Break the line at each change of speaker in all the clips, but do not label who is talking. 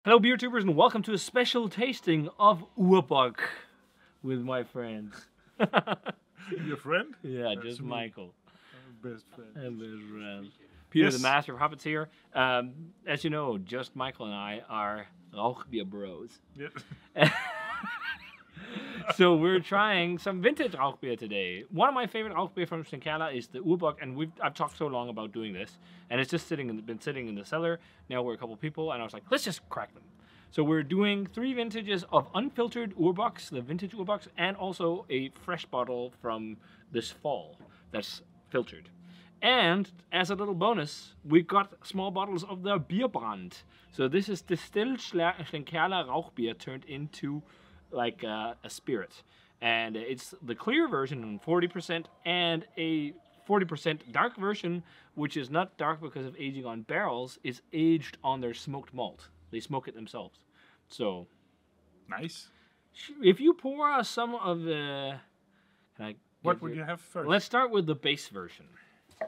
Hello beer tubers and welcome to a special tasting of Urbock with my friends.
Your friend?
Yeah,
That's
just
me.
Michael.
Best friend.
And best friend. Peter,
Yes.
the master of puppets here. As you know, just Michael and I are Rauchbier bros.
Yeah.
So we're trying some vintage Rauchbier today. One of my favorite Rauchbier from Schlenkerla is the Urbock, and I've talked so long about doing this, and it's just been sitting in the cellar. Now we're a couple people, and I was like, let's just crack them. So we're doing 3 vintages of unfiltered Urbocks, the vintage Urbocks, and also a fresh bottle from this fall that's filtered. And as a little bonus, we got small bottles of the Bierbrand. So this is distilled Schlenkerla Rauchbier turned into like a spirit, and it's the clear version on 40% and a 40% dark version, which is not dark because of aging on barrels, is aged on their smoked malt. They smoke it themselves. So
Nice.
if you pour some of the,
What would you have first?
let's start with the base version,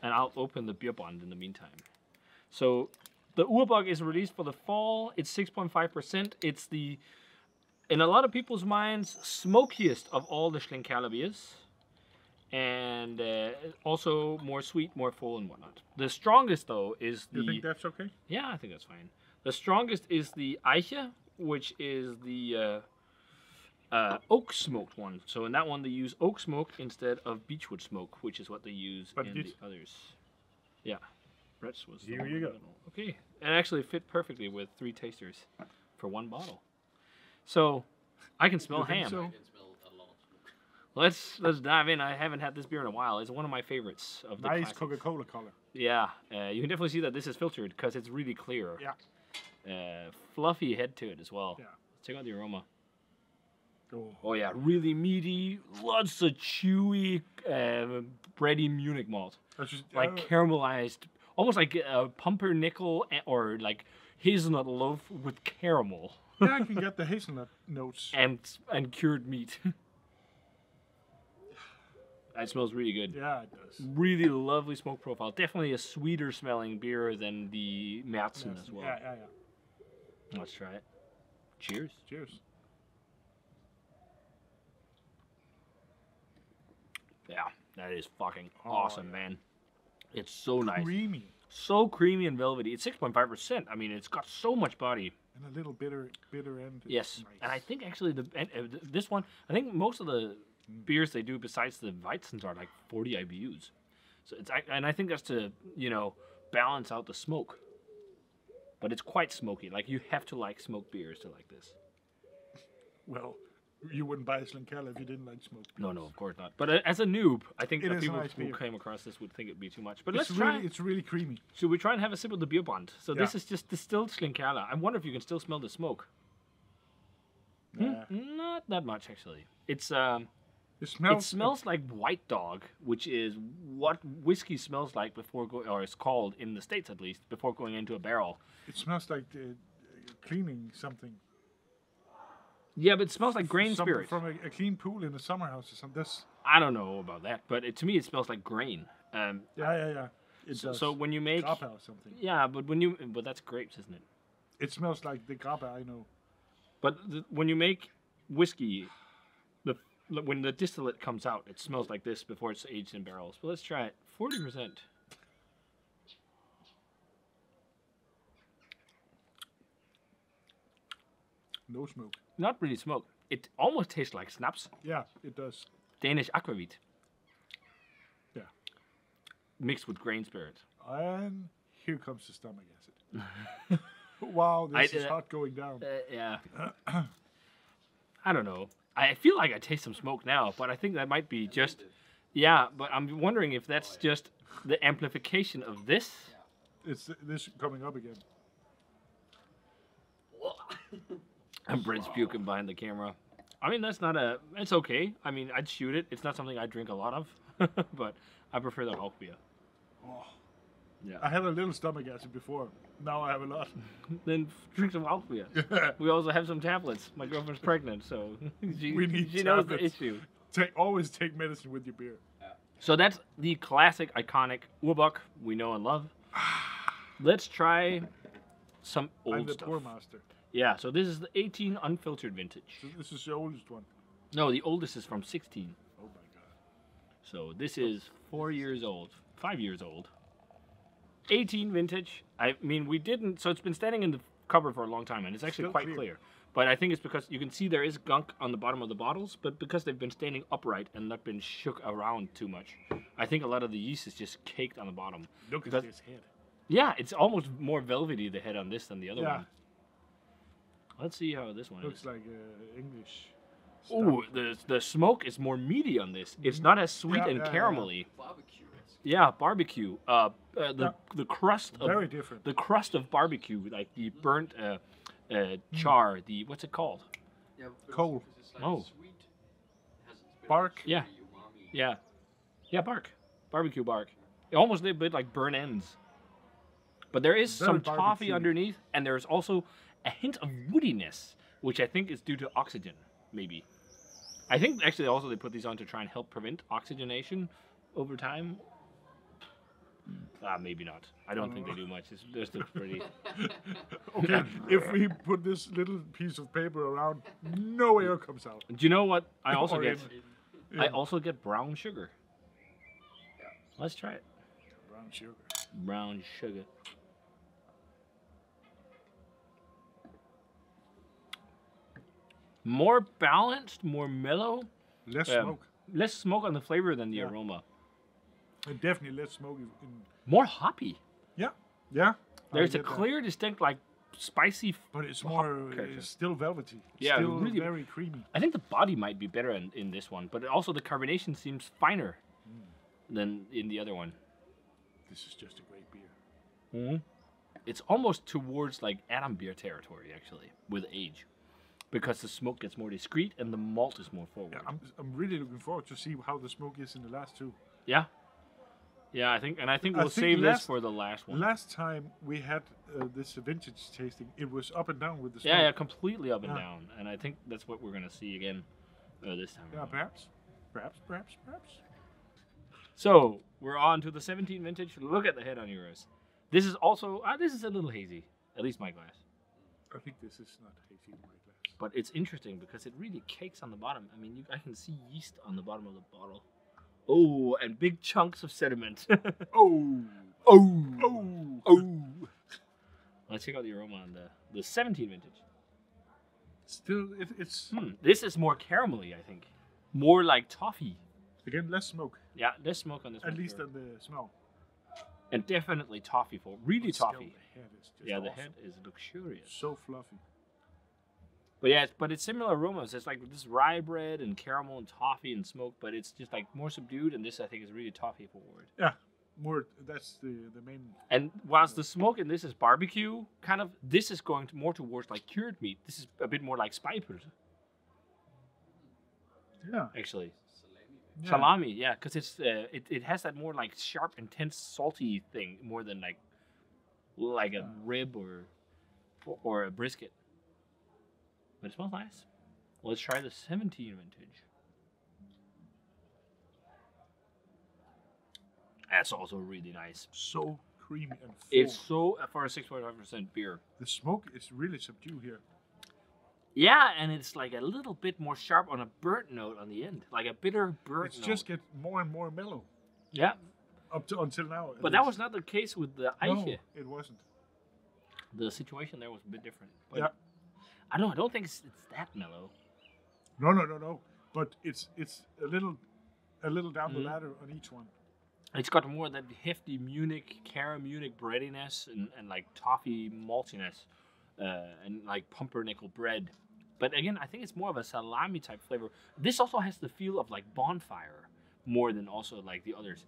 and I'll open the Bierbond in the meantime. So the Urbock is released for the fall. It's 6.5%. It's the, in a lot of people's minds, smokiest of all the Schlenkerla beers, and also more sweet, more full, and whatnot. The strongest, though, is the...
You think that's okay?
Yeah, I think that's fine. The strongest is the Aecht, which is the oak smoked one. So in that one, they use oak smoke instead of beechwood smoke, which is what they use in the others. Yeah, Brett's was.
Here you go.
Okay, it actually fit perfectly with 3 tasters for 1 bottle. So I can smell
You think
ham.
so?
Let's dive in. I haven't had this beer in a while. It's one of my favorites of the
Nice
classics.
Coca-Cola color.
Yeah, you can definitely see that this is filtered because it's really clear.
Yeah.
Fluffy head to it as well.
Yeah.
Let's check out the aroma.
Oh.
Oh yeah, really meaty, lots of chewy, bready Munich malt.
That's just,
Like caramelized, almost like a pumpernickel or like hazelnut loaf with caramel.
yeah, I can get the hazelnut notes.
and cured meat. That smells really good.
Yeah, it does.
Really lovely smoke profile. Definitely a sweeter smelling beer than the Märzen as well.
Yeah.
Let's try it. Cheers.
Cheers.
Yeah, that is fucking awesome,
yeah.
man. It's so nice.
Creamy.
So creamy and velvety. It's 6.5%. I mean, it's got so much body.
And a little bitter end.
Yes.
Nice.
And I think actually this one, I think most of the beers they do besides the Weizens are like 40 IBUs. So and I think that's to, balance out the smoke. But it's quite smoky. Like, you have to like smoked beers to like this.
Well, you wouldn't buy a Schlenkerla if you didn't like smoke.
No, of course not. But as a noob, I think
It
that
is a
people
nice
who
beer.
came across this would think it'd be too much. But
It's
let's try.
It's really creamy.
Should we try and have a sip of the Bierbond? So this
Yeah.
is just distilled Schlenkerla. I wonder if you can still smell the smoke.
Yeah.
Not that much, actually.
It
It
smells.
smells like White Dog, which is what whiskey smells like before going, or it's called in the States at least, before going into a barrel.
It smells like cleaning something.
Yeah, but it smells like grain
Something
spirit.
from a clean pool in a summer house or something. That's,
I don't know about that, but to me it smells like grain.
yeah. It does.
So when you make,
Grappa or something.
yeah, but that's grapes, isn't it?
It smells like the grappa I know.
But when you make whiskey, when the distillate comes out, it smells like this before it's aged in barrels. But let's try it. 40%.
No smoke.
Not really smoke. It almost tastes like Schnaps.
Yeah, it does.
Danish aquavit.
Yeah.
Mixed with grain spirit.
And here comes the stomach acid. Wow, this is hot going down.
Yeah. I don't know. I feel like I taste some smoke now, but I think that might be just... Yeah, but I'm wondering if that's just the amplification of this.
It's this coming up again.
And Brett's puking behind the camera. I mean, it's okay. I mean, I'd shoot it. It's not something I drink a lot of, but I prefer the Rauchbier.
Oh.
Yeah.
I had a little stomach acid before. Now I have a lot.
Then drink some Rauchbier. We also have some tablets. My girlfriend's pregnant, so she knows the
tablets.
issue.
Always take medicine with your beer.
So that's the classic, iconic Urbock we know and love. Let's try some
I'm
old
the
stuff.
pour master.
Yeah, so this is the 18 unfiltered vintage.
So this is the oldest one.
No, the oldest is from 16.
Oh my god.
So this is 4 years old, 5 years old. 18 vintage. I mean, we didn't, so it's been standing in the cupboard for a long time, and it's actually
Still
quite clear. But I think it's because you can see there is gunk on the bottom of the bottles, but because they've been standing upright and not been shook around too much, I think a lot of the yeast is just caked on the bottom.
Look at this head.
Yeah, it's almost more velvety, the head on this, than the other one. Let's see how this one
looks
is.
like English.
Ooh, the smoke is more meaty on this. It's not as sweet and caramelly.
Barbecue.
Yeah, barbecue. The crust of
very different.
The crust of barbecue, like the burnt char. The what's it called?
Yeah,
Coal.
Like
Oh.
sweet. Has
Bark.
Yeah.
umami.
Yeah, bark. Barbecue bark. It almost a bit like burnt ends. But there is
Very
some toffee
barbecue.
underneath, and there's also a hint of woodiness, which I think is due to oxygen, maybe. I think actually also they put these on to try and help prevent oxygenation over time. Maybe not. I don't think they do much. It's just pretty.
Okay, if we put this little piece of paper around, no air comes out.
Do you know what I also
Or
get?
in-
I also get brown sugar. Let's try it.
Brown sugar.
Brown sugar. More balanced, more mellow.
Less smoke.
Less smoke on the flavor than the
Yeah.
aroma.
And definitely less smoke in.
More hoppy.
Yeah.
There's
I
a
get that.
clear, distinct, like spicy.
But it's
hop
more.
character.
It's still velvety.
Yeah,
Still
really-
very creamy.
I think the body might be better in this one, but also the carbonation seems finer than in the other one.
This is just a great beer.
Mm-hmm. It's almost towards like Adam beer territory, actually, with age, because the smoke gets more discreet and the malt is more forward.
Yeah, I'm really looking forward to see how the smoke is in the last two.
Yeah, I think
I
we'll
think
save this
last-
for the last one.
Last time we had this vintage tasting, it was up and down with the smoke.
Yeah, completely up and
Yeah.
down, and I think that's what we're gonna see again this time.
Yeah,
around.
perhaps.
So we're on to the 17 vintage. Look at the head on yours. This is also this is a little hazy, at least my glass.
I think this is not hazy in my glass.
But it's interesting because it really cakes on the bottom. I mean, I can see yeast on the bottom of the bottle. Oh, and big chunks of sediment.
Oh.
Let's check out the aroma on the 17 vintage.
Still, it's
This is more caramelly, I think. More like toffee.
again less smoke,
Yeah, less smoke on this one.
at least
sure.
than the smell.
And definitely toffee for really
But still,
toffee.
the head is just
Yeah, the
awesome.
head is luxurious.
So fluffy.
But yeah, it's similar aromas. It's like this rye bread and caramel and toffee and smoke, but it's just like more subdued. And this, I think, is really toffee forward.
Yeah, more. That's the main.
And whilst the smoke in this is barbecue, kind of, this is going more towards like cured meat. This is a bit more like spijpers,
Yeah.
actually.
Yeah.
Salami, yeah, because it has that more like sharp, intense, salty thing more than like a rib or a brisket. But it smells nice. Let's try the 17 vintage. That's also really nice.
So creamy and full.
It's so for a 6.5% beer.
The smoke is really subdued here.
Yeah, and it's like a little bit more sharp on a burnt note on the end, like a bitter burnt
It's
note.
just get more and more mellow
Yeah,
up to until now.
but that was not the case with the
no,
Aecht.
it wasn't.
The situation there was a bit different. But
Yeah.
I don't know. I don't think it's that mellow.
No. But it's a little down the
Mm-hmm.
ladder on each one.
It's got more of that hefty Munich breadiness and like toffee maltiness and like pumpernickel bread. But again, I think it's more of a salami type flavor. This also has the feel of like bonfire more than also like the others.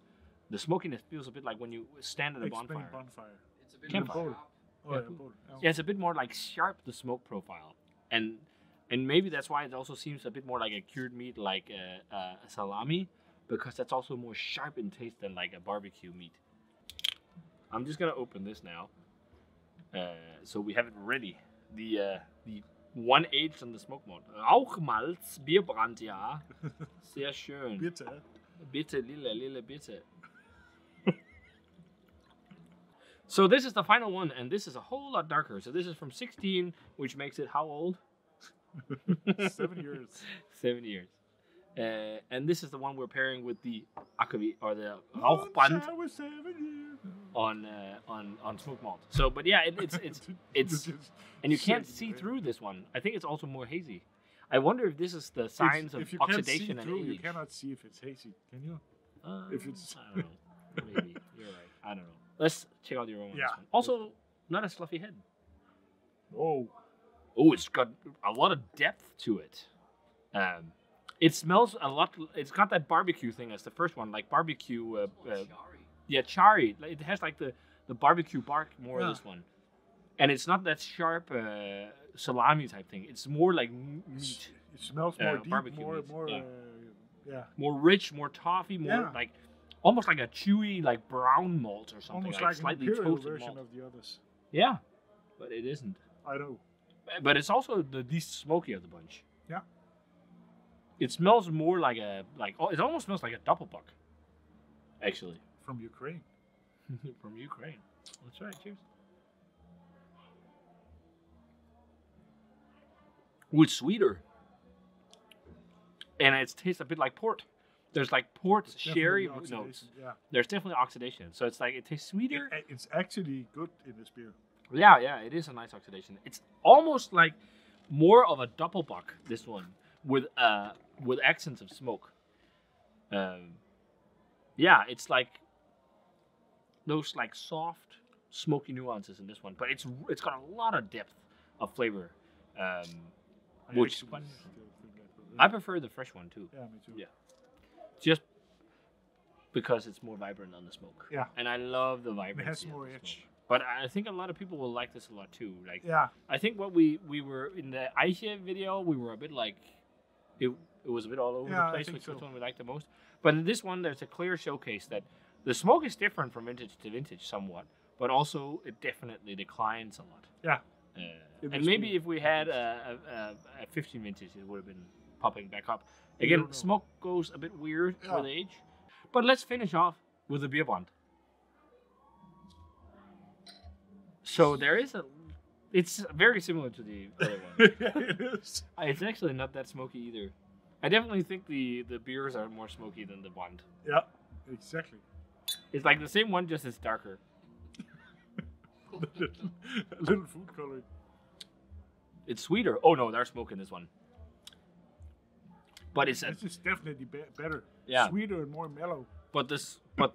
The smokiness feels a bit like when you stand at a
Explain
bonfire.
bonfire.
It's a bit
Campfire.
more sharp.
Oh,
Yeah.
yeah, both. Oh.
Yeah, it's a bit more like sharp, the smoke profile. And maybe that's why it also seems a bit more like a cured meat, like a salami, because that's also more sharp in taste than like a barbecue meat. I'm just gonna open this now, so we have it ready. The one aged on the smoke mode. Rauchmalz, Bierbrand, ja. Sehr schön.
Bitter.
Bitte, lille bitte. So this is the final one, and this is a whole lot darker. So this is from 16, which makes it how old?
7 years.
7 years. And this is the one we're pairing with the ABV or the Rauchband on smoked malt. So, but yeah, it's and you can't see through this one. I think it's also more hazy. I wonder if this is the signs of oxidation and age.
You cannot see if it's hazy, can you? If it's
I don't know. Maybe you're right. I don't know. Let's check out your own.
Yeah.
One. Also, not a fluffy head.
Oh,
it's got a lot of depth to it. It smells a lot. It's got that barbecue thing as the first one, like barbecue. Chari. It has like the barbecue bark more of this one, and it's not that sharp salami type thing. It's more like meat.
It smells more deep,
barbecue
more
more rich, more toffee, more like almost like a chewy like brown malt or something.
Almost
like
slightly
an imperial
version
malt.
of the others.
Yeah, but it isn't.
I know.
But it's also the least smoky of the bunch.
Yeah.
It smells more like it almost smells like a doppelbock. Actually.
From Ukraine.
From Ukraine. That's right. Cheers. Ooh, it's sweeter. And it tastes a bit like port. There's like port, sherry notes.
Yeah.
There's definitely oxidation. So it's like it tastes sweeter.
It's actually good in this beer.
Yeah, it is a nice oxidation. It's almost like more of a doppelbock, this one, with accents of smoke. It's like those like soft, smoky nuances in this one, but it's got a lot of depth of flavor. Which I prefer the fresh one too.
Yeah, me too.
Yeah, just because it's more vibrant on the smoke.
Yeah,
and I love the vibrancy.
It has more edge.
But I think a lot of people will like this a lot too. Like, I think what we were in the Aecht video, we were a bit like, it was a bit all over the place, which was one we liked the most. But in this one, there's a clear showcase that the smoke is different from vintage to vintage somewhat, but also it definitely declines a lot.
Yeah.
And maybe if we had a 15 vintage, it would have been popping back up. Again, smoke goes a bit weird with age. But let's finish off with the beer bond. So there is it's very similar to the other one.
It is.
It's actually not that smoky either. I definitely think the beers are more smoky than the bond.
Yeah, exactly.
It's like the same one, just it's darker.
a little food coloring.
It's sweeter. Oh no, there's smoke in this one. But this
is definitely better.
Yeah.
Sweeter and more mellow.
But the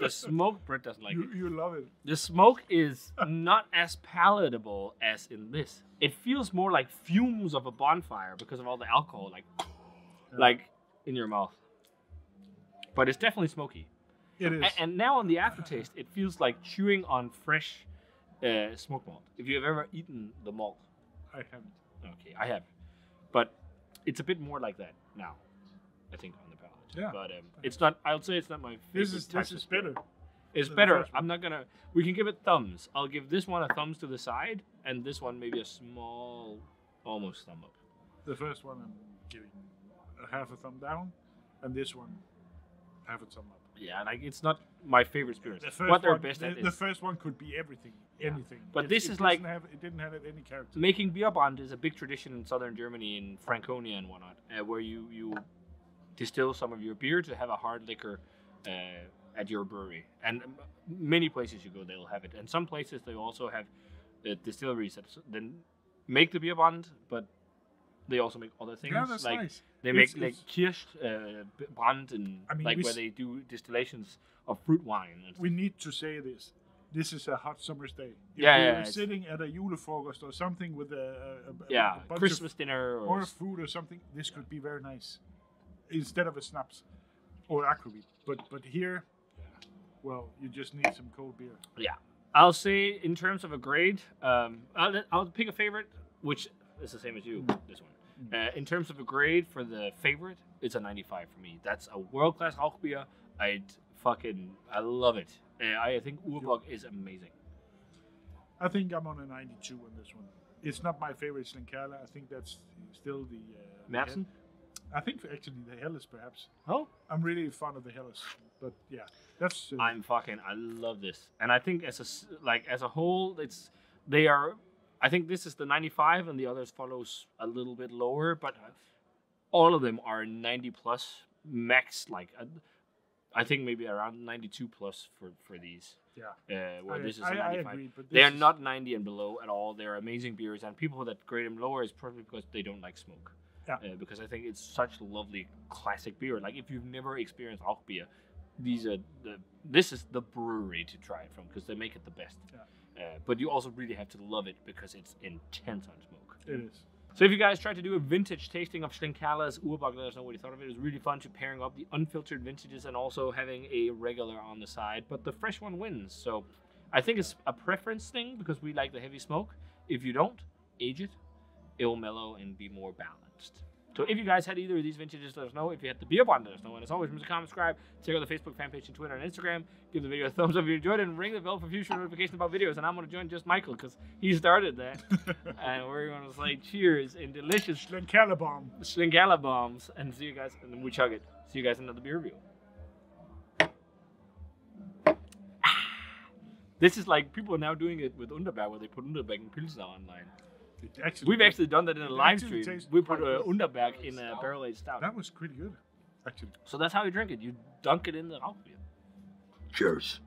smoke, Brett doesn't like it.
You love it.
The smoke is not as palatable as in this. It feels more like fumes of a bonfire because of all the alcohol, like in your mouth. But it's definitely smoky.
It is.
And now on the aftertaste, it feels like chewing on fresh smoked malt. If you've ever eaten the malt.
I haven't.
Okay, I have. But it's a bit more like that now, I think, on the palate.
Yeah.
But it's not, I would say it's not my favorite.
This is better.
It's better. I'm not going to, we can give it thumbs. I'll give this one a thumbs to the side, and this one maybe a small, almost thumb up.
The first one I'm giving a half a thumb down, and this one half a thumb up.
Yeah, like it's not my favorite spirits.
What they're best at is... The first one could be everything, anything.
But this is like...
It didn't have any character.
Making beer bond is a big tradition in southern Germany, in Franconia and whatnot, where you distill some of your beer to have a hard liquor at your brewery. And many places you go, they'll have it. And some places they also have distilleries that then make the beer bond, but they also make other things.
Yeah, that's
like
nice.
They make like Kirsch brand and where they do distillations of fruit wine. And
we need to say this. This is a hot summer's day. If
we're
sitting at a julefrokost or something with a bunch
Christmas dinner
or food or something, this could be very nice instead of a Schnaps or aquavit. But here, well, you just need some cold beer.
Yeah, I'll say in terms of a grade, I'll pick a favorite, which is the same as you. This one. In terms of a grade for the favorite, it's a 95 for me. That's a world-class Rauchbier. I love it. I think Urbock is amazing.
I think I'm on a 92 on this one. It's not my favorite Schlenkerla. I think that's still the
Madsen?
I think actually the Helles perhaps.
Oh,
I'm really fond of the Helles, but yeah, that's.
I love this, and I think as a whole, they are. I think this is the 95, and the others follows a little bit lower, but all of them are 90 plus max. I think maybe around 92 plus for these.
Yeah.
Where this is a 95.
I agree, but
They are not 90 and below at all. They're amazing beers, and people that grade them lower is probably because they don't like smoke.
Yeah.
Because I think it's such lovely classic beer. Like if you've never experienced Rauchbier, this is the brewery to try it from because they make it the best.
Yeah.
But you also really have to love it because it's intense on smoke.
It is.
So if you guys tried to do a vintage tasting of Schlenkerla's Urbock, let us know what you thought of it. It was really fun to pairing up the unfiltered vintages and also having a regular on the side. But the fresh one wins. So I think it's a preference thing because we like the heavy smoke. If you don't, age it. It will mellow and be more balanced. So if you guys had either of these vintages, let us know. If you had the beer bond, let us know. And as always, remember to comment, subscribe, check out the Facebook fan page and Twitter and Instagram. Give the video a thumbs up if you enjoyed it, and ring the bell for future notifications about videos. And I'm going to join just Michael because he started that. And we're going to say cheers and delicious
Schlenkerla
bombs. And see you guys, and then we chug it. See you guys in another beer review. This is like people are now doing it with Underberg, where they put Underberg and Pilsner online. We've actually done that in a live stream. We put Underberg in a barrel-aged stout.
That was pretty good, actually.
So that's how you drink it. You dunk it in the Rauchbier.
Cheers.